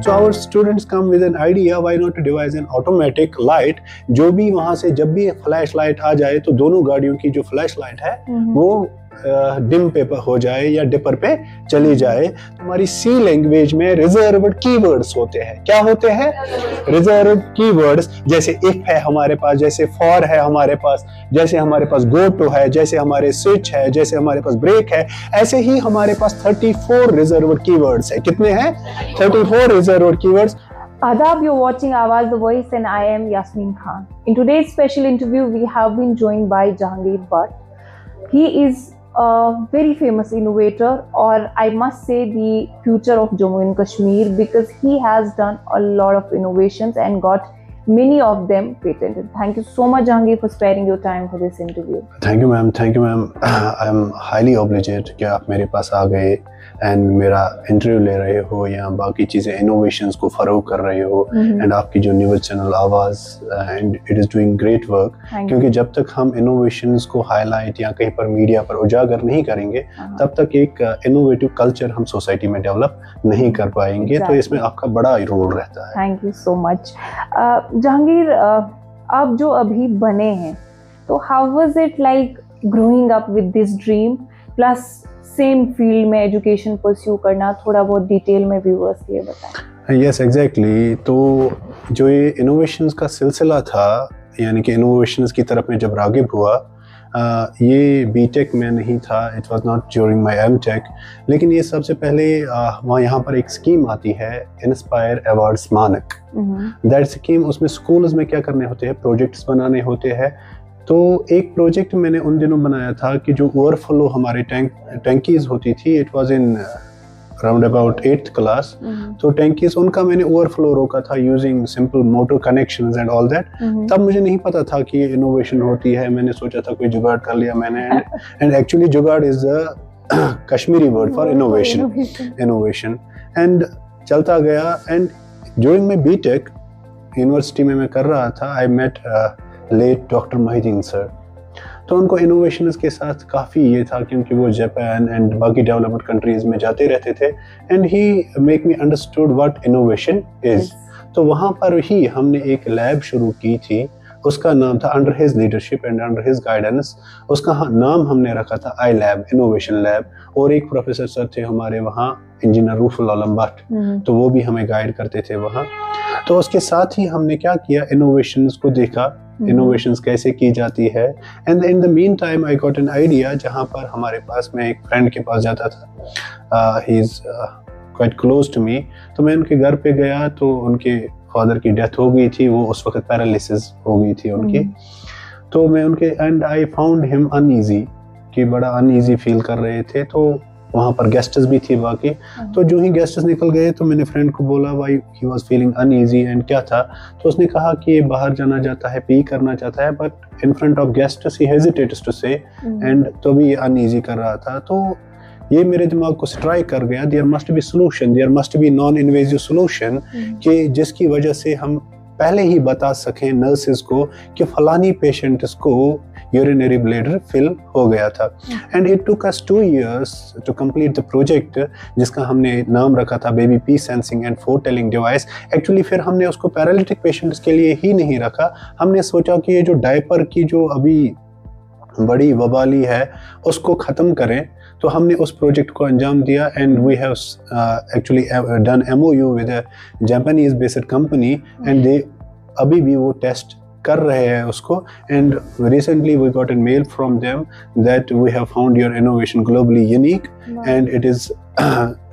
So our students come with an idea, why not to devise an automatic light, जो भी वहाँ से जब भी फ्लैश लाइट आ जाए तो दोनों गाड़ियों की जो फ्लैश लाइट है वो डिम पे हो जाए या डिपर पे चली जाए। हमारी सी लैंग्वेज में रिजर्व्ड कीवर्ड्स होते हैं। क्या होते हैं? Reserved keywords. जैसे इफ है हमारे पास, जैसे फॉर है हमारे पास, जैसे हमारे पास गो टू है, जैसे हमारे स्विच है, जैसे हमारे पास ब्रेक है, ऐसे ही हमारे पास 34 रिजर्व्ड कीवर्ड्स है। कितने हैं? 34 reserved keywords. Adab, you're watching Awaz the Voice and I am Yasmin Khan. In today's special interview, we have been joined by Jahangir Butt. He is a very famous innovator, or I must say the future of Jammu and Kashmir, because he has done a lot of innovations and got many of them patented. Thank you so much, Jahangir, for sparing your time for this interview. Thank you, ma'am. Thank you, ma'am. I am highly obliged कि आप मेरे पास आ गए and मेरा interview ले रहे हो या बाकी चीज़ें इनोवेशंस को फरोग कर रहे हो एंड आपकी जो न्यूज़ चैनल आवाज़ and it is doing great work. क्योंकि जब तक हम इनोवेशंस को हाईलाइट या कहीं पर मीडिया पर उजागर नहीं करेंगे तब तक एक इनोवेटिव कल्चर हम सोसाइटी में डेवलप नहीं कर पाएंगे। तो इसमें आपका बड़ा रोल रहता है। Thank you so much. Jahangir, आप जो अभी बने हैं, तो how was it like growing up with this dream plus same field में एजुकेशन परस्यू करना? थोड़ा बहुत डिटेल में व्यूअर्स के लिए बताएं। Yes, exactly. तो जो ये इनोवेशंस का सिलसिला था, यानी कि इनोवेशंस की तरफ में जब रागिब हुआ, ये बीटेक में नहीं था, it was not during my MTech, लेकिन ये सबसे पहले वहाँ यहाँ पर एक स्कीम आती है, इंस्पायर अवार्ड्स मानक। दैट स्कीम, उसमें स्कूल्स में क्या करने होते हैं, प्रोजेक्ट्स बनाने होते हैं। तो एक प्रोजेक्ट मैंने उन दिनों बनाया था कि जो ओवरफ्लो हमारे टैंकीज होती थी, it was in around about 8th class. तो टैंकीज उनका मैंने ओवरफ्लो रोका था using simple motor connections and all that. तब मुझे नहीं पता था कि ये इनोवेशन होती है। मैंने सोचा था कोई जुगाड़ कर लिया मैंने, and actually jugaad is a Kashmiri word for innovation. And चलता गया, and during my BTech university में मैं कर रहा था, I met late doctor Mohiuddin sir. तो उनको इनोवेशंस के साथ काफ़ी ये था, क्योंकि वो जापान एंड बाकी डेवलप्ड कंट्रीज में जाते रहते थे, and he make me understood what innovation is. तो वहाँ पर ही हमने एक लैब शुरू की थी, उसका नाम था under his leadership and under his guidance, उसका नाम हमने रखा था आई लैब, इनोवेशन लैब। और एक प्रोफेसर सर थे हमारे वहाँ, इंजीनियर रूफुल आलम भट्ट, तो वो भी हमें गाइड करते थे वहाँ। तो उसके साथ ही हमने क्या किया, इनोवेशंस को देखा, इनोवेशंस कैसे की जाती है। And in the mean time I got an idea, जहाँ पर हमारे पास, मैं एक फ्रेंड के पास जाता था, he is quite close to me. तो मैं उनके घर पे गया, तो उनके फादर की डेथ हो गई थी, वो उस वक्त पैरालिसिस हो गई थी उनकी। तो मैं उनके, and I found him uneasy, कि बड़ा अनईजी फील कर रहे थे। तो वहाँ पर गेस्ट्स भी थी बाकी। तो जो ही गेस्ट्स निकल गए तो मैंने फ्रेंड को बोला why he was feeling uneasy and क्या था। तो उसने कहा कि ये बाहर जाना चाहता है, पी करना चाहता है, but in front of guests he hesitates to say, and तो भी ये अनईजी कर रहा था। तो ये मेरे दिमाग को स्ट्राइक कर गया, there must be solution, there must be non invasive solution, कि जिसकी वजह से हम पहले ही बता सकें नर्सेज को कि फलानी पेशेंट को यूरिनरी ब्लैडर फिल हो गया था। And it took us 2 years to complete the project, जिसका हमने नाम रखा था baby pee sensing and foretelling device. Actually फिर हमने उसको पैरालिटिक पेशेंट्स के लिए ही नहीं रखा, हमने सोचा कि ये जो डायपर की जो अभी बड़ी वबाली है उसको ख़त्म करें। तो हमने उस प्रोजेक्ट को अंजाम दिया, and we have actually done MOU with a Japanese based company, and they अभी भी वो टेस्ट कर रहे हैं उसको। And recently we got an mail from them that we have found your innovation globally unique and it is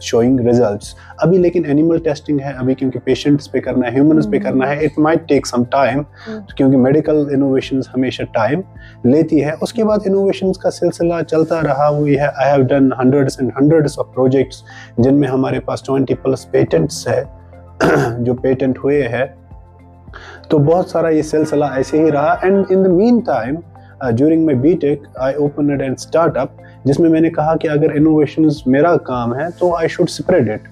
showing results. अभी लेकिन animal testing है अभी, क्योंकि पेशेंट्स पे करना है, ह्यूमंस पे करना है, it might take some time, क्योंकि मेडिकल इनोवेशंस हमेशा टाइम लेती है। उसके बाद इनोवेशंस का सिलसिला चलता रहा हुई है। I have done hundreds and hundreds of projects, जिनमें हमारे पास 20+ पेटेंट्स है जो पेटेंट हुए हैं। तो बहुत सारा ये सिलसिला ऐसे ही रहा। And in the meantime during my BTech I opened an startup, जिसमें मैंने कहा कि अगर इनोवेशंस मेरा काम है तो आई शुड स्प्रेड इट।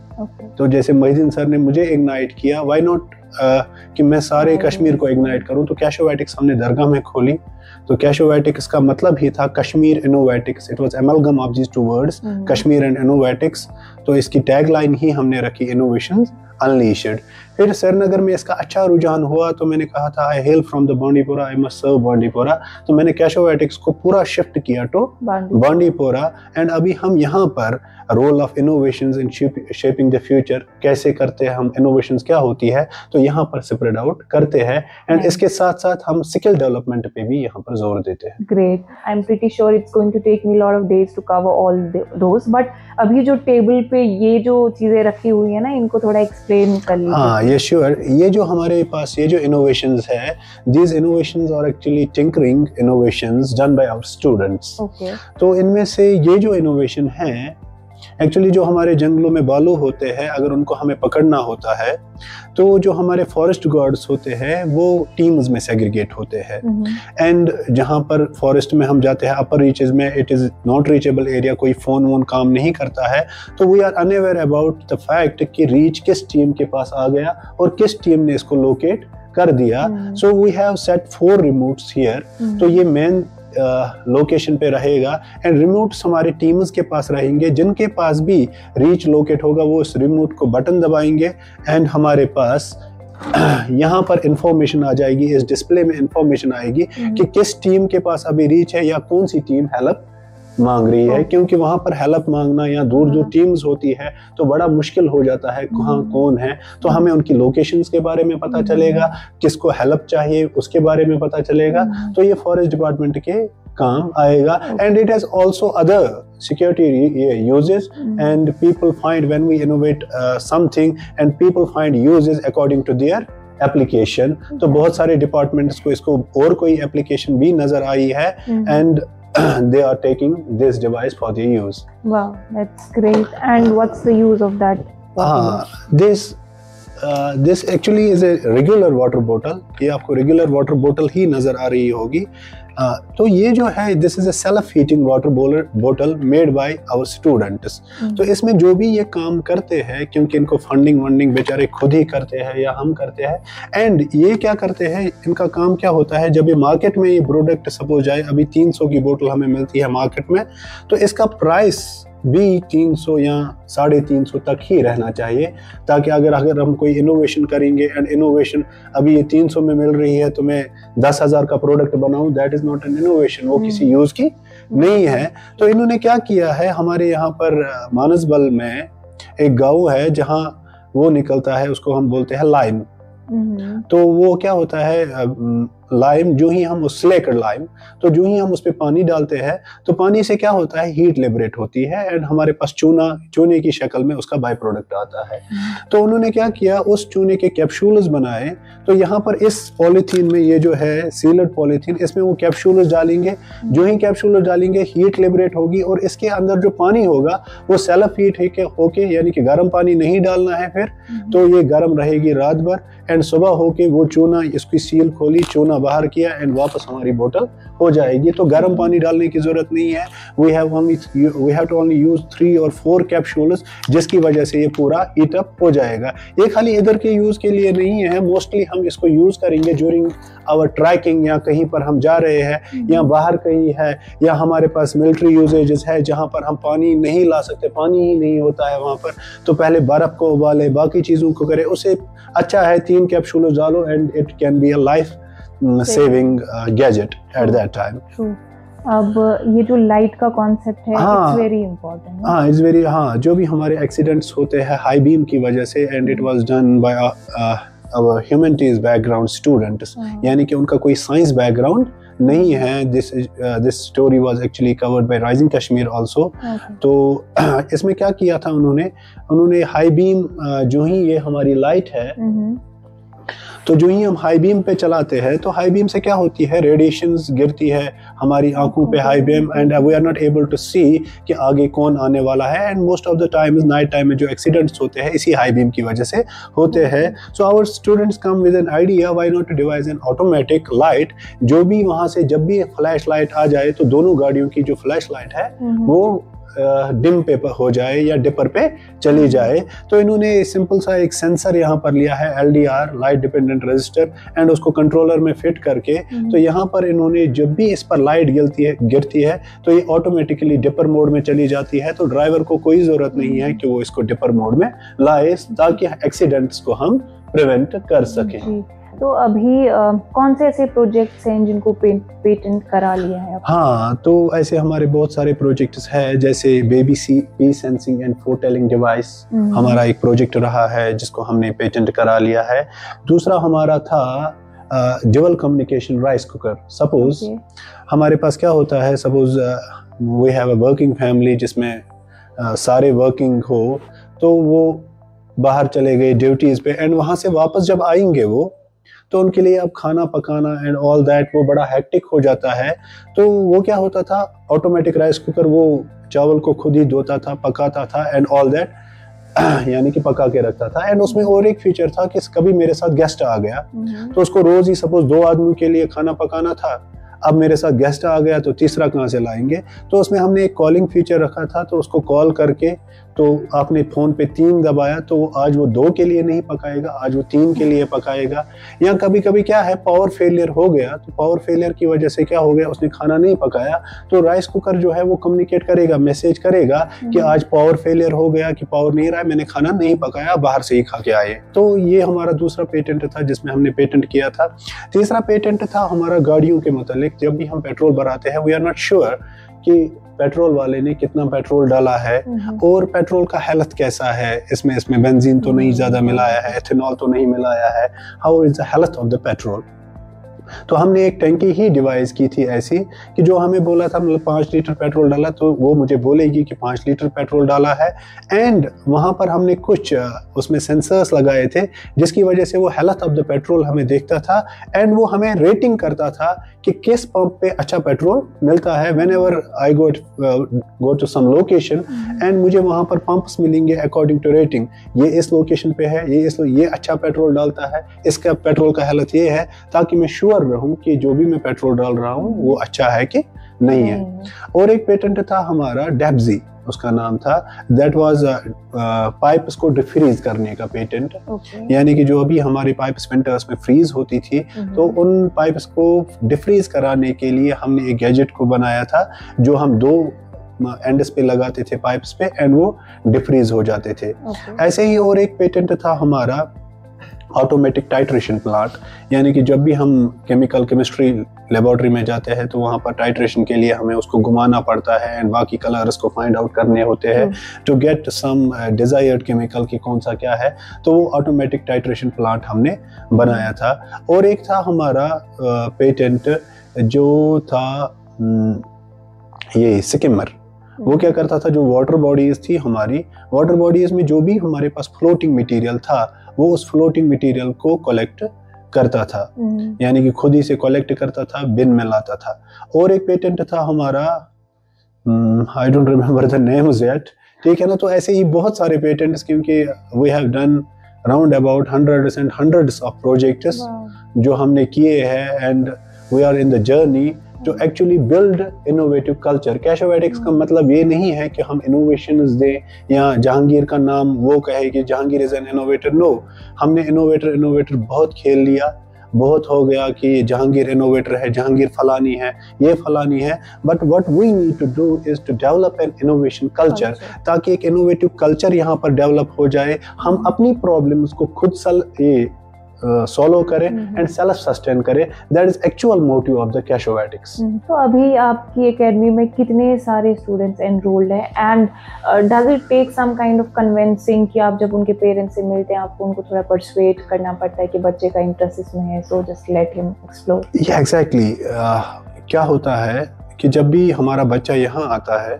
तो जैसे मोहिद्दीन सर ने मुझे इग्नाइट किया, व्हाई नॉट कि मैं सारे कश्मीर को इग्नाइट करूं, तो कैशोवैटिक्स हमने दरगाह में खोली। तो कैशोवैटिक्स का मतलब ही था Kashmir Innovatics, it was amalgam of these two words, Kashmir and Innovatics. तो इसकी टैगलाइन ही हमने रखी, इनोवेशंस अनलीशड। फिर श्रीनगर में इसका अच्छा रुझान हुआ, तो मैंने कहा था I hail from the Bandipora, I must serve Bandipora. तो मैंने कैशोवैटिक्स को पूरा शिफ्ट किया टू बांडीपोरा। एंड अभी हम यहाँ पर role of innovations in shaping the future, कैसे करते हैं हम, इनोवेशंस क्या होती है, तो यहाँ पर स्प्रेड आउट करते हैं। एंड इसके साथ साथ हम स्किल डेवलपमेंट पे भी यहाँ पर जोर देते हैं। Great, I am pretty sure it's going to take me lot of days to cover all those, but अभी जो टेबल पे ये जो चीजें रखी हुई है ना, इनको थोड़ा एक्सप्लेन कर लीजिए। हाँ, ये श्योर। ये जो हमारे पास ये जो इनोवेशंस है, these innovations are actually tinkering innovations done by our students. तो इनमें से ये जो इनोवेशन है, एक्चुअली जो हमारे जंगलों में बालू होते हैं, अगर उनको हमें पकड़ना होता है, तो जो हमारे फॉरेस्ट गार्ड्स होते हैं वो टीम्स में सेग्रीगेट होते हैं। एंड जहाँ पर फॉरेस्ट में हम जाते हैं, अपर रीचेस में it is not reachable area, कोई फोन वोन काम नहीं करता है, तो we are unaware about the fact कि रीच किस टीम के पास आ गया और किस टीम ने इसको लोकेट कर दिया। So we have set 4 remotes here. तो ये मेन लोकेशन पे रहेगा एंड रिमोट्स हमारे टीम्स के पास रहेंगे। जिनके पास भी रीच लोकेट होगा वो उस रिमोट को बटन दबाएंगे एंड हमारे पास यहाँ पर इंफॉर्मेशन आ जाएगी, इस डिस्प्ले में इंफॉर्मेशन आएगी कि किस टीम के पास अभी रीच है या कौन सी टीम हेल्प मांग रही है। क्योंकि वहां पर हेल्प मांगना या दूर दूर टीम्स होती है तो बड़ा मुश्किल हो जाता है कहाँ कौन है, तो हमें उनकी लोकेशंस के बारे में पता चलेगा, किसको हेल्प चाहिए उसके बारे में पता चलेगा। तो ये फॉरेस्ट डिपार्टमेंट के काम आएगा। And it has also other security uses and people find when we innovate something and people find uses according to their application. तो बहुत सारे डिपार्टमेंट्स को इसको और कोई एप्लीकेशन भी नजर आई है and they are taking this device for their use. Wow, that's great. And what's the use of that? This actually is a regular water bottle. ये आपको regular water bottle ही नजर आ रही होगी। तो ये जो है this is a self heating water bottle made by our students. तो इसमें जो भी ये काम करते हैं, क्योंकि इनको फंडिंग बेचारे खुद ही करते हैं या हम करते हैं, एंड ये क्या करते हैं, इनका काम क्या होता है, जब ये मार्केट में ये प्रोडक्ट सपोज आए, अभी 300 की बोतल हमें मिलती है मार्केट में, तो इसका प्राइस भी 300 या 350 तक ही रहना चाहिए, ताकि अगर हम कोई इनोवेशन करेंगे एंड इनोवेशन अभी ये 300 में मिल रही है तो मैं 10,000 का प्रोडक्ट बनाऊं, that is not an innovation, वो किसी यूज की नहीं है। तो इन्होंने क्या किया है, हमारे यहाँ पर मानसबल में एक गाँव है जहाँ वो निकलता है, उसको हम बोलते हैं लाइम। तो वो क्या होता है, लाइम जो ही हम उस स्लेकर लाइम, तो जो ही हम उस पे पानी डालते हैं तो पानी से क्या होता है, हीट लिबरेट होती है एंड हमारे पास चूने की शक्ल में उसका बाय प्रोडक्ट आता है। तो उन्होंने क्या किया, उस चूने के कैप्सूल्स बनाए। तो यहाँ पर इस पॉलीथीन में, ये जो है सील्ड पॉलीथीन, इसमें वो कैप्सूल्स डालेंगे। जो ही कैप्सूल्स डालेंगे हीट लिबरेट होगी और इसके अंदर जो पानी होगा वो सेल्फ हीट होके, यानी कि गर्म पानी नहीं डालना है फिर, तो ये गर्म रहेगी रात भर एंड सुबह होके वो चूना, इसकी सील खोली, चूना बाहर किया एंड वापस हमारी बोतल हो जाएगी। तो गर्म पानी डालने की जरूरत नहीं है। We have to only use 3 और 4 कैप्सूल्स, जिसकी वजह से ये पूरा हीट अप हो जाएगा। ये खाली इधर के यूज के लिए नहीं है, मोस्टली हम इसको यूज करेंगे ड्यूरिंग आवर ट्रैकिंग, या कहीं पर हम जा रहे हैं या बाहर कहीं है, या हमारे पास मिलिट्री यूजेजेस है जहां पर हम पानी नहीं ला सकते, पानी ही नहीं होता है वहां पर, तो पहले बर्फ को उबाले, बाकी चीजों को करें। उससे अच्छा है 3 कैप्सूल डालो and it can be a life saving gadget at that time. अब ये जो लाइट का कॉन्सेप्ट है, इट्स वेरी इंपॉर्टेंट। हाँ, इट्स वेरी, हाँ, जो भी हमारे एक्सीडेंट्स होते हैं हाई बीम की वजह से, and it was done by our humanities background students, यानी कि उनका कोई साइंस बैकग्राउंड नहीं है। This story was actually covered by Rising Kashmir also. तो इसमें क्या किया था उन्होंने हाई बीम, जो ही ये हमारी लाइट है, तो जो ही हम हाई बीम पे चलाते हैं तो हाई बीम से क्या होती है, रेडिएशंस गिरती है हमारी आंखों पे high beam, and we are not able to see कि आगे कौन आने वाला है। And most of the time night time में जो एक्सीडेंट्स होते हैं इसी हाई बीम की वजह से होते हैं। So our students come with an idea, why not to devise an automatic light, जो भी वहां से जब भी फ्लैश लाइट आ जाए तो दोनों गाड़ियों की जो फ्लैश लाइट है वो डिम पे हो जाए या डिपर पे चली जाए। तो इन्होंने सिंपल सा एक सेंसर यहाँ पर लिया है, LDR light dependent register, and उसको कंट्रोलर में फिट करके तो यहाँ पर इन्होंने जब भी इस पर लाइट गिरती है तो ये ऑटोमेटिकली डिपर मोड में चली जाती है। तो ड्राइवर को कोई जरूरत नहीं है कि वो इसको डिपर मोड में लाए, ताकि एक्सीडेंट्स को हम प्रिवेंट कर सकें। तो अभी कौन से ऐसे प्रोजेक्ट्स हैं जिनको पेटेंट करा लिया है? हाँ, तो ऐसे हमारे बहुत सारे प्रोजेक्ट्स हैं, जैसे baby pee sensing and foretelling device हमारा एक प्रोजेक्ट रहा है जिसको हमने पेटेंट करा लिया है। दूसरा हमारा था dual communication rice cooker. Suppose हमारे पास क्या होता है, suppose we have a working family जिसमें सारे वर्किंग हो, तो वो बाहर चले गए ड्यूटीज पे, एंड वहां से वापस जब आएंगे वो, तो उनके लिए अब खाना पकाना एंड ऑल दैट वो बड़ा हेक्टिक हो जाता है। तो वो क्या होता था, ऑटोमेटिक राइस कुकर वो चावल को खुद ही धोता था, पकाता था एंड ऑल दैट, यानी कि पका के रखता था। एंड उसमें और एक फीचर था कि कभी मेरे साथ गेस्ट आ गया तो उसको रोज ही सपोज 2 आदमी के लिए खाना पकाना था, अब मेरे साथ गेस्ट आ गया तो तीसरा कहाँ से लाएंगे। तो उसमें हमने एक कॉलिंग फीचर रखा था, तो उसको कॉल करके तो आपने फ़ोन पे 3 दबाया तो आज वो 2 के लिए नहीं पकाएगा, आज वो 3 के लिए पकाएगा। या कभी कभी क्या है, पावर फेलियर हो गया, तो पावर फेलियर की वजह से क्या हो गया, उसने खाना नहीं पकाया, तो राइस कुकर जो है वो कम्युनिकेट करेगा, मैसेज करेगा कि आज पावर फेलियर हो गया, कि पावर नहीं रहा है, मैंने खाना नहीं पकाया, बाहर से ही खा के आए। तो ये हमारा दूसरा पेटेंट था जिसमें हमने पेटेंट किया था। तीसरा पेटेंट था हमारा गाड़ियों के मुतालिक। जब भी हम पेट्रोल भराते हैं, वी आर नॉट श्योर कि पेट्रोल वाले ने कितना पेट्रोल डाला है और पेट्रोल का हेल्थ कैसा है, इसमें बेंजीन तो नहीं ज्यादा मिलाया है, एथेनॉल तो नहीं मिलाया है, how is the health of the petrol. तो हमने एक टैंकी ही डिवाइस की थी ऐसी कि जो हमें बोला था, मतलब 5 लीटर पेट्रोल डाला तो वो मुझे बोलेगी कि 5 लीटर पेट्रोल डाला है। एंड वहाँ पर हमने कुछ उसमें सेंसर्स लगाए थे जिसकी वजह से वो हेल्थ ऑफ द पेट्रोल हमें देखता था, एंड वो हमें रेटिंग करता था कि किस पंप पे अच्छा पेट्रोल मिलता है। Whenever I go to some location and मुझे वहाँ पर पंप्स मिलेंगे अकॉर्डिंग टू रेटिंग, ये इस लोकेशन पे है, ये अच्छा पेट्रोल डालता है, इसका पेट्रोल का हेल्थ ये है, ताकि मैं श्योर रहूं कि जो भी मैं पेट्रोल डाल रहा हूं वो अच्छा है कि नहीं है। और एक पेटेंट था हमारा डेब्जी, उसका नाम था, दैट वाज पाइप्स को डिफ्रीज करने का पेटेंट। यानी कि जो अभी हमारी पाइप्स विंटर्स में फ्रीज होती थी, तो उन पाइप्स को डिफ्रीज कराने के लिए हमने एक गैजेट को बनाया था जो हम 2 एंड्स पे लगाते थे पाइप्स पे, एंड वो डिफ्रीज हो जाते थे। ऐसे ही और एक पेटेंट था हमारा ऑटोमेटिक टाइट्रेशन प्लांट। यानी कि जब भी हम केमिस्ट्री लेबोरेटरी में जाते हैं तो वहाँ पर टाइट्रेशन के लिए हमें उसको घुमाना पड़ता है एंड बाकी कलर्स को फाइंड आउट करने होते हैं to get some desired chemical की कौन सा क्या है। तो वो ऑटोमेटिक टाइट्रेशन प्लांट हमने बनाया था। और एक था हमारा पेटेंट जो था ये स्किमर। वो क्या करता था, जो वाटर बॉडीज थी हमारी, वाटर बॉडीज में जो भी हमारे पास फ्लोटिंग मटेरियल था वो उस फ्लोटिंग मटेरियल को कलेक्ट करता था, यानी कि खुद ही से कलेक्ट करता था, बिन में लाता था। और एक पेटेंट था हमारा, I don't remember the names yet, ठीक है ना। तो ऐसे ही बहुत सारे पेटेंट्स, क्योंकि we have done round about hundreds of projects जो हमने किए हैं, and we are in the journey to actually build innovative culture। कैशोवैटिक्स का मतलब ये नहीं है कि हम इनोवेशंस दें या जहांगीर का नाम वो कहे कि Jahangir is an innovator. No, हमने इनोवेटर बहुत खेल लिया, बहुत हो गया कि जहांगीर इनोवेटर है, जहांगीर फलानी है, ये फलानी है। But what we need to do is to develop an innovation culture, ताकि एक इनोवेटिव कल्चर यहाँ पर डेवलप हो जाए, हम अपनी प्रॉब्लम्स को खुद सॉल्व करें एंड सेल्फ सस्टेन करें। That is actual motive of the Kashovatics. तो अभी आपकी एकेडमी में कितने सारे स्टूडेंट्स एनरोल्ड हैं, and does it take some kind of convincing कि आप जब उनके पेरेंट्स से मिलते हैं आपको उनको थोड़ा परसुएट करना पड़ता है कि बच्चे का इंटरेस्ट इसमें है, so just let him explore? या एग्जैक्टली, क्या होता है कि जब भी हमारा बच्चा यहाँ आता है,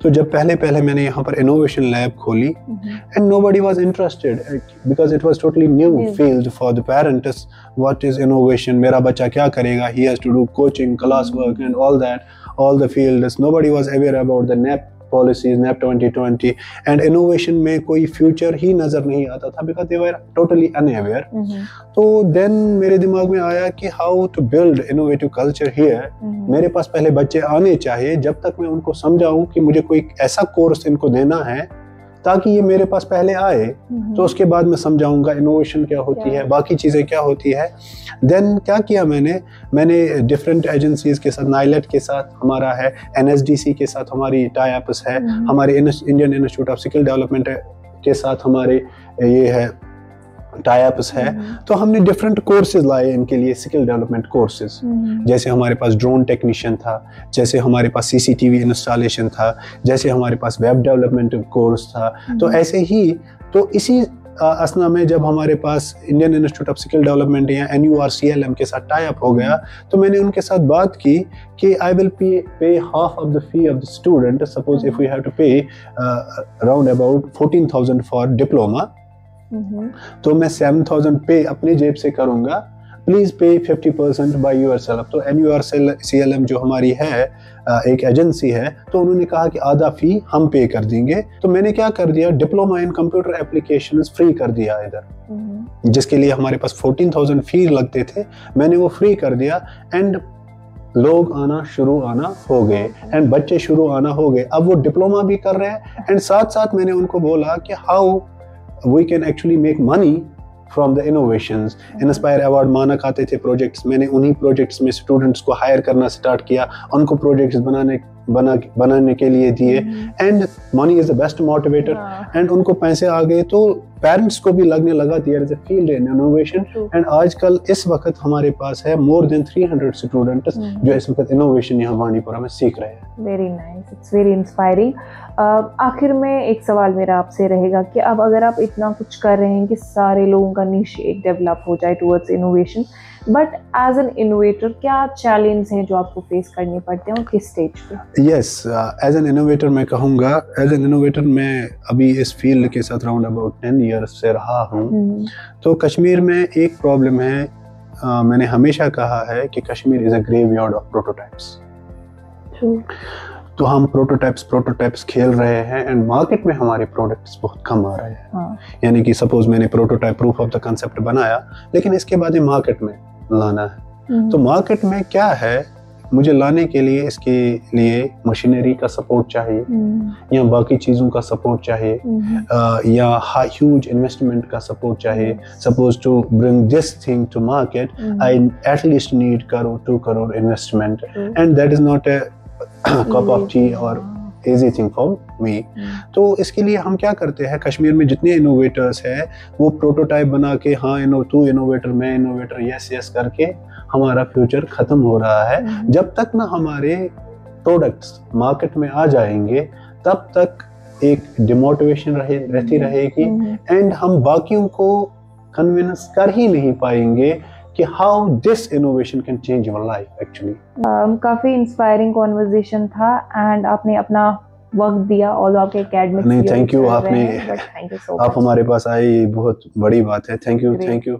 तो जब पहले मैंने यहाँ पर इनोवेशन लैब खोली and nobody was interested because it was totally new field for the parents. What is innovation, मेरा बच्चा क्या करेगा, he has to do coaching, class work and all that, all the fields, nobody was aware about the policies, NAP 2020 and innovation में कोई future ही नजर नहीं आता था, because they were totally unaware. तो देन मेरे दिमाग में आया कि how to build innovative culture here. मेरे पास पहले बच्चे आने चाहिए, जब तक मैं उनको समझाऊं कि मुझे कोई ऐसा कोर्स इनको देना है ताकि ये मेरे पास पहले आए, तो उसके बाद मैं समझाऊंगा इनोवेशन क्या होती है, बाकी चीज़ें क्या होती है। देन क्या किया मैंने डिफरेंट एजेंसीज के साथ, नाइलेट के साथ हमारा है, NSDC के साथ हमारी टाई अप्स है, हमारे Indian Institute of Skill development के साथ हमारे ये है टाई अप्स है। तो हमने डिफरेंट कोर्सेज लाए इनके लिए, स्किल डेवलपमेंट कोर्सेज। जैसे हमारे पास ड्रोन टेक्नीशियन था, जैसे हमारे पास CCTV इंस्टॉलेशन था, जैसे हमारे पास वेब डेवलपमेंट कोर्स था। तो ऐसे ही, तो इसी असना में जब हमारे पास Indian Institute of Skill Development या NURCLM के साथ टाई अप हो गया, तो मैंने उनके साथ बात की कि I will pay half of the fee of the student. Suppose if we have to pay around about 14,000 for diploma, तो मैं 7,000 पे अपनी जेब से करूंगा, प्लीज पे 50% बाय योरसेल्फ। तो NURCLM जो हमारी है एक एजेंसी है, तो उन्होंने कहा कि आधा फी हम पे कर देंगे। तो मैंने क्या कर दिया, diploma in computer applications free कर दिया इधर, जिसके लिए हमारे पास 14,000 फी लगते थे, मैंने वो फ्री कर दिया। एंड लोग आना हो गए एंड बच्चे शुरू आना हो गए। अब वो डिप्लोमा भी कर रहे हैं एंड साथ साथ मैंने उनको बोला कि how we can actually make money from the innovations। Inspire award मानक आते थे प्रोजेक्ट्स, मैंने उन्हीं प्रोजेक्ट्स में स्टूडेंट्स को हायर करना स्टार्ट किया, उनको प्रोजेक्ट्स बनाने के लिए दिए। And money is the best motivator. And उनको पैसे आ गए तो पेरेंट्स को भी लगने लगा there is a field in innovation. And आजकल इस वक्त हमारे पास है मोर देन 300 स्टूडेंट्स जो इस वक्त इनोवेशन यहाँ वानीपुरा में सीख रहे हैं। Very nice, it's very inspiring. आखिर में एक सवाल मेरा आपसे रहेगा कि अब अगर आप इतना कुछ कर रहे हैं कि सारे लोगों का निश एक डेवलप हो जाए towards innovation, but as an innovator क्या चैलेंज हैं जो आपको फेस करने पड़ते हैं और किस स्टेज पे? यस, एज एन इनोवेटर मैं कहूँगा, एज एन इनोवेटर मैं अभी इस फील्ड के साथ राउंड अबाउट 10 ईयर्स से रहा हूँ। तो कश्मीर में एक प्रॉब्लम है, मैंने हमेशा कहा है कि Kashmir is a graveyard of prototypes. तो हम प्रोटोटाइप्स खेल रहे हैं एंड मार्केट में हमारे प्रोडक्ट्स बहुत कम आ रहे हैं। यानी कि सपोज मैंने prototype, proof of the concept बनाया, लेकिन इसके बाद ये मार्केट में लाना है। तो मार्केट में क्या है, मुझे लाने के लिए इसके लिए मशीनरी का सपोर्ट चाहिए या बाकी चीज़ों का सपोर्ट चाहिए या ह्यूज इन्वेस्टमेंट का सपोर्ट चाहिए। Suppose to bring this thing to market I at least need 2 crore investment and that is not a cup of tea और easy thing for me। तो इसके लिए हम क्या करते हैं, कश्मीर में जितने इनोवेटर्स हैं वो प्रोटोटाइप बना के, हाँ तू इनोवेटर मैं इनोवेटर, यस करके हमारा फ्यूचर खत्म हो रहा है। जब तक ना हमारे प्रोडक्ट्स मार्केट में आ जाएंगे तब तक एक डिमोटिवेशन रहती रहेगी एंड हम बाकियों को कन्विंस कर ही नहीं पाएंगे कि how this innovation can change your life actually. काफी इंस्पायरिंग कॉन्वर्सेशन था एंड आपने अपना वक्त दिया और आपके एकेडमिक नहीं, थैंक यू, आप हमारे पास आए, ये बहुत बड़ी बात है। Thank you.